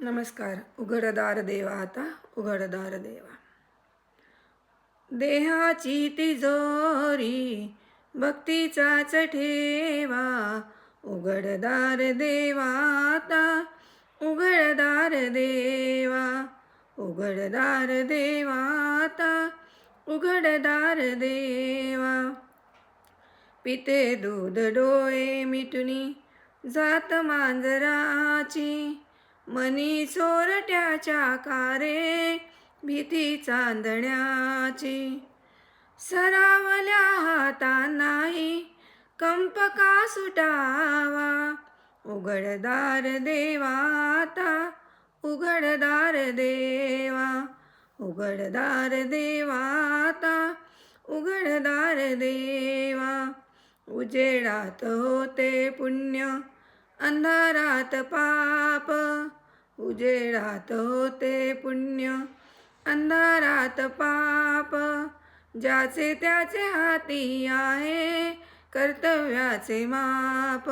नमस्कार. उघडदार देवा आता उघडदार देवा. देहाची तिजोरी भक्तीचाच ठेवा. उघडदार देवा आता उघडदार देवा. उघडदार देवा आता उघडदार देवा. पिते दूध डोळे मिटुनी जात मांजराची. मनी चोरट्याच्या कारे भीती चांदण्याची. सरावल्या हातांनाही कंप का सुटावा. उघडदार देवा आता उघडदार देवा. उघडदार देवा आता उघडदार देवा. उजेडात होते पुण्य अंधारात पाप. उजेडात होते पुण्य अंधारात पाप. ज्याचे त्याचे हाती आहे कर्तव्याचे माप.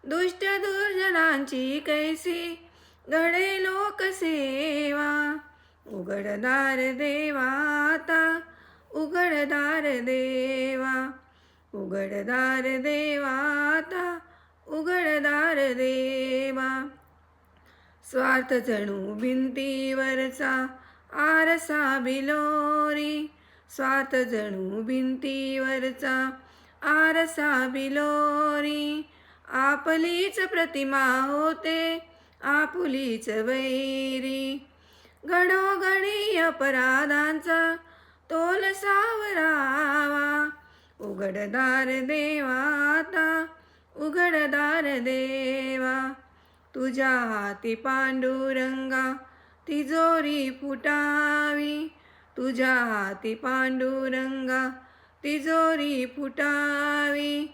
दुष्ट दुर्जनांची कैसी घडे लोकसेवा. उघडदार देवा आता उघडदार देवा. उघडदार देवा आता उघडदार देवा. स्वार्थ जणू भिंतीवरचा आरसा बिलोरी. स्वार्थ जणू भिंतीवरचा आरसा बिलोरी. आपलीच प्रतिमा होते आपुलीच वैरी. घडोघडी अपराधांचा तोल सावरावा. उघडदार देवा आता उघडदार देवा. तुझ्या हाती पांडुरंगा तिजोरी फुटावी. तुझ्या हाती पांडुरंगा तिजोरी फुटावी.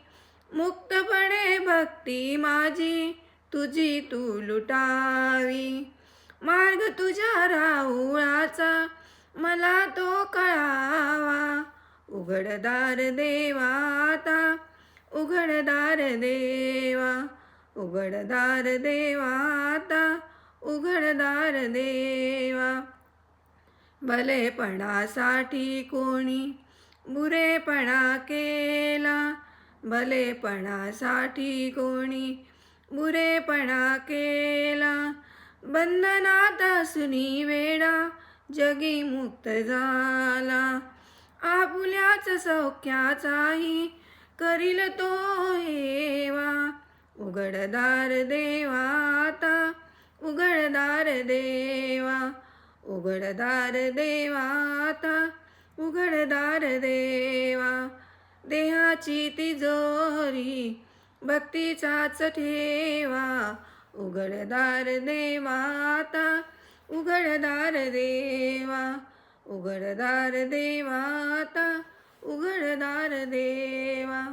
मुक्तपणे भक्ती माझी तुझी तू लुटावी. मार्ग तुझ्या राहुळाचा मला तो कळावा. उघडदार देवा आता उघडदार देवा. उघडदार देवा आता उघडदार देवा. भलेपणासाठी कोणी बुरेपणा केला. भलेपणासाठी कोणी बुरेपणा केला. बंधनात असुनी वेडा जगी मुक्त झाला. आपुल्याच सौख्याचाही करील तो हेवा. उघडदार देवा आता उघडदार देवा. उघडदार देवा आता उघडदार देवा. देहाची तिजोरी भक्तीचाच ठेवा. उघडदार देवा आता उघडदार देवा. उघडदार देवा आता उघडदार देवा.